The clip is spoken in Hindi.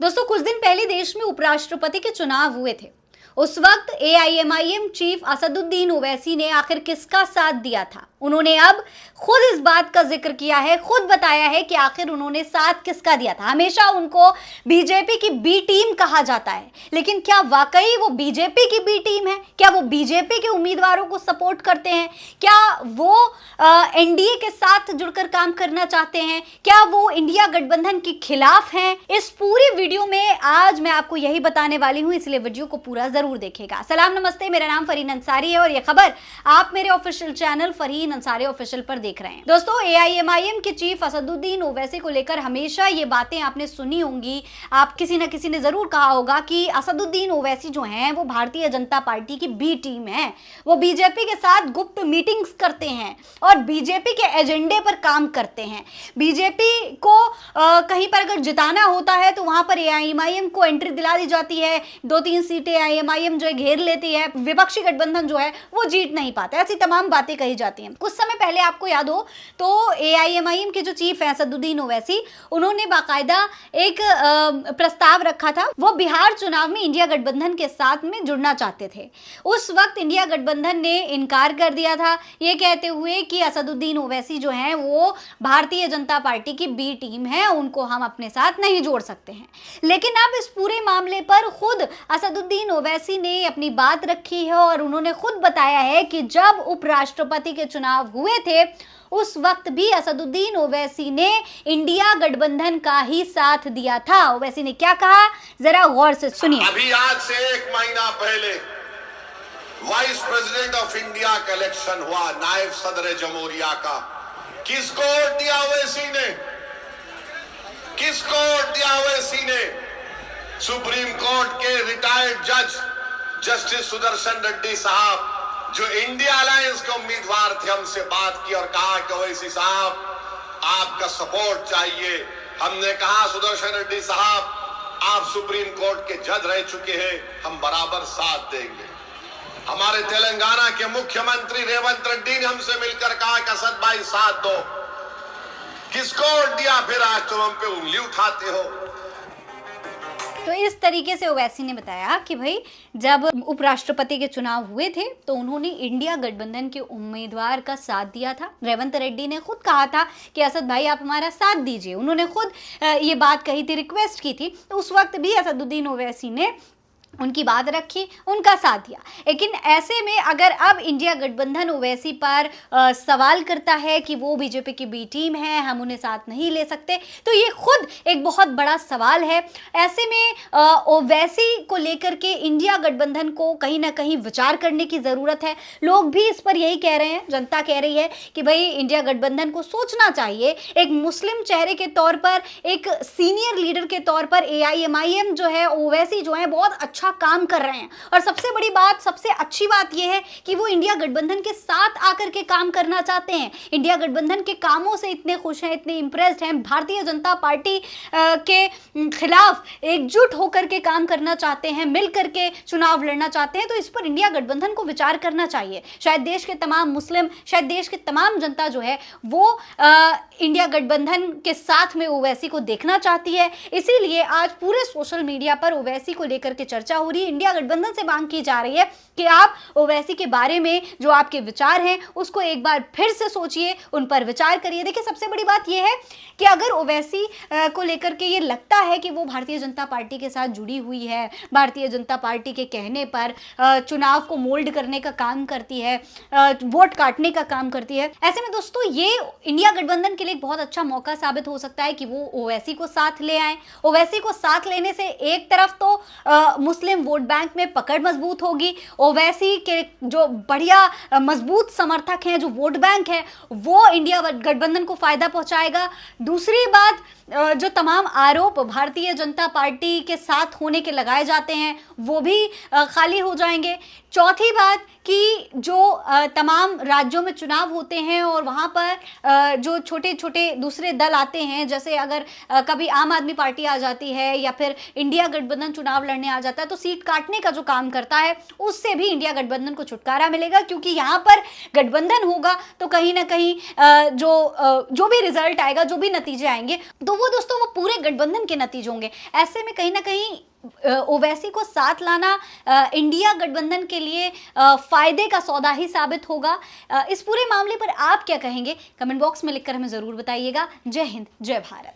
दोस्तों कुछ दिन पहले देश में उपराष्ट्रपति के चुनाव हुए थे। उस वक्त एआईएमआईएम चीफ असदुद्दीन ओवैसी ने आखिर किसका साथ दिया था? उन्होंने अब खुद इस बात का जिक्र किया है, खुद बताया है कि आखिर उन्होंने साथ किसका दिया था। हमेशा उनको बीजेपी की बी टीम कहा जाता है, लेकिन क्या वाकई वो बीजेपी की बी टीम है? क्या वो बीजेपी के उम्मीदवारों को सपोर्ट करते हैं? क्या वो एनडीए के साथ जुड़कर काम करना चाहते हैं? क्या वो इंडिया गठबंधन के खिलाफ हैं? इस पूरी वीडियो में आज मैं आपको यही बताने वाली हूं, इसलिए वीडियो को पूरा जरूर देखिएगा। सलाम नमस्ते, मेरा नाम फरहीन अंसारी है और यह खबर आप मेरे official channel Farheen Ansari official पर देख रहे हैं। दोस्तों, एआईएमआईएम के चीफ असदुद्दीन ओवैसी को लेकर हमेशा ये बातें आपने सुनी होंगी। आप किसी न किसी ने जरूर कहा होगा कि असदुद्दीन ओवैसी जो हैं वो भारतीय जनता पार्टी की बी टीम है। वो बीजेपी के साथ गुप्त मीटिंग्स करते हैं और बीजेपी के एजेंडे पर काम करते हैं। बीजेपी को कहीं पर अगर जिताना होता है तो वहां पर एआईएमआईएम को एंट्री दिला दी जाती है। 2-3 सीटें एआईएमआईएम जो है घेर लेती है, विपक्षी गठबंधन जो है वो जीत नहीं पाता। ऐसी तमाम बातें कही जाती हैं। कुछ समय पहले आपको याद हो तो एआईएमआईएम के जो चीफ है असदुद्दीन ओवैसी, उन्होंने बाकायदा एक प्रस्ताव रखा था। वो बिहार चुनाव में इंडिया गठबंधन के साथ में जुड़ना चाहते थे। उस वक्त इंडिया गठबंधन ने इनकार कर दिया था, ये कहते हुए कि असदुद्दीन ओवैसी जो हैं वो भारतीय जनता पार्टी की बी टीम है, उनको हम अपने साथ नहीं जोड़ सकते हैं। लेकिन अब इस पूरे मामले पर खुद असदुद्दीन ओवैसी ने अपनी बात रखी है और उन्होंने खुद बताया है कि जब उपराष्ट्रपति के चुनाव हुए थे उस वक्त भी असदुद्दीन ओवैसी ने इंडिया गठबंधन का ही साथ दिया था। ओवैसी ने क्या कहा, जरा गौर से सुनिए। अभी आज से 1 महीना पहले वाइस प्रेसिडेंट ऑफ इंडिया का इलेक्शन हुआ, नायब सदर जमहूरिया का। किसको वोट दिया ओवैसी ने? किसको वोट दिया ओवैसी ने? सुप्रीम कोर्ट के रिटायर्ड जज जस्टिस सुदर्शन रेड्डी साहब, जो इंडिया अलायंस के उम्मीदवार थे, हमसे बात की और कहा कि ओवैसी साहब आपका सपोर्ट चाहिए। हमने कहा सुदर्शन रेड्डी साहब, आप सुप्रीम कोर्ट के जज रह चुके हैं, हम बराबर साथ देंगे। हमारे तेलंगाना के मुख्यमंत्री रेवंत रेड्डी ने हमसे मिलकर कहा कि असद भाई साथ दो। किसको वोट दिया? फिर आज तुम हम पे उंगली उठाते हो। तो इस तरीके से ओवैसी ने बताया कि भाई जब उपराष्ट्रपति के चुनाव हुए थे तो उन्होंने इंडिया गठबंधन के उम्मीदवार का साथ दिया था। रेवंत रेड्डी ने खुद कहा था कि असद भाई आप हमारा साथ दीजिए। उन्होंने खुद ये बात कही थी, रिक्वेस्ट की थी। तो उस वक्त भी असदुद्दीन ओवैसी ने उनकी बात रखी, उनका साथ दिया। लेकिन ऐसे में अगर अब इंडिया गठबंधन ओवैसी पर सवाल करता है कि वो बीजेपी की बी टीम है, हम उन्हें साथ नहीं ले सकते, तो ये खुद एक बहुत बड़ा सवाल है। ऐसे में ओवैसी को लेकर के इंडिया गठबंधन को कहीं ना कहीं विचार करने की ज़रूरत है। लोग भी इस पर यही कह रहे हैं, जनता कह रही है कि भाई इंडिया गठबंधन को सोचना चाहिए। एक मुस्लिम चेहरे के तौर पर, एक सीनियर लीडर के तौर पर एआईएमआईएम जो है, ओवैसी जो है, बहुत अच्छा काम कर रहे हैं। और सबसे बड़ी बात, सबसे अच्छी बात यह है कि वो इंडिया गठबंधन के साथ आकर के काम करना चाहते हैं। इंडिया गठबंधन के कामों से इतने खुश हैं, इतने इंप्रेस्ड हैं। भारतीय जनता पार्टी के खिलाफ एकजुट होकर के काम करना चाहते हैं, मिल करके चुनाव लड़ना चाहते हैं। तो इस पर इंडिया गठबंधन को विचार करना चाहिए। शायद देश के तमाम मुस्लिम, शायद देश के तमाम जनता जो है वो इंडिया गठबंधन के साथ में ओवैसी को देखना चाहती है। इसीलिए आज पूरे सोशल मीडिया पर ओवैसी को लेकर के चर्चा हो रही है। इंडिया गठबंधन से मांग की जा रही है कि आप ओवैसी के बारे में जो आपके विचार हैं उसको एक बार फिर से सोचिए, उन पर विचार करिए। देखिए, सबसे बड़ी बात यह है कि अगर ओवैसी को लेकर के ये लगता है कि वो भारतीय जनता पार्टी के साथ जुड़ी हुई है, भारतीय जनता पार्टी के कहने पर चुनाव को मोल्ड करने का काम करती है, वोट काटने का काम करती है, ऐसे में दोस्तों ये इंडिया गठबंधन के लिए एक बहुत अच्छा मौका साबित हो सकता है कि वो ओवैसी को साथ ले आए। ओवैसी को साथ लेने से एक तरफ तो मुस्लिम वोट बैंक में पकड़ मजबूत होगी, ओवैसी के जो बढ़िया मजबूत समर्थक हैं, जो वोट बैंक है, वो इंडिया गठबंधन को फायदा पहुंचाएगा। दूसरी बात, जो तमाम आरोप भारतीय जनता पार्टी के साथ होने के लगाए जाते हैं वो भी खाली हो जाएंगे। चौथी बात कि जो तमाम राज्यों में चुनाव होते हैं और वहाँ पर जो छोटे छोटे दूसरे दल आते हैं, जैसे अगर कभी आम आदमी पार्टी आ जाती है या फिर इंडिया गठबंधन चुनाव लड़ने आ जाता है, तो तो सीट काटने का जो काम करता है उससे भी इंडिया गठबंधन को छुटकारा मिलेगा, क्योंकि यहाँ पर गठबंधन होगा तो कहीं ना कहीं जो भी रिजल्ट आएगा, जो भी नतीजे आएंगे, तो वो दोस्तों वो पूरे गठबंधन के नतीजे होंगे। ऐसे में कहीं ना कहीं ओवैसी को साथ लाना इंडिया गठबंधन के लिए फायदे का सौदा ही साबित होगा। इस पूरे मामले पर आप क्या कहेंगे, कमेंट बॉक्स में लिखकर हमें जरूर बताइएगा। जय हिंद, जय भारत।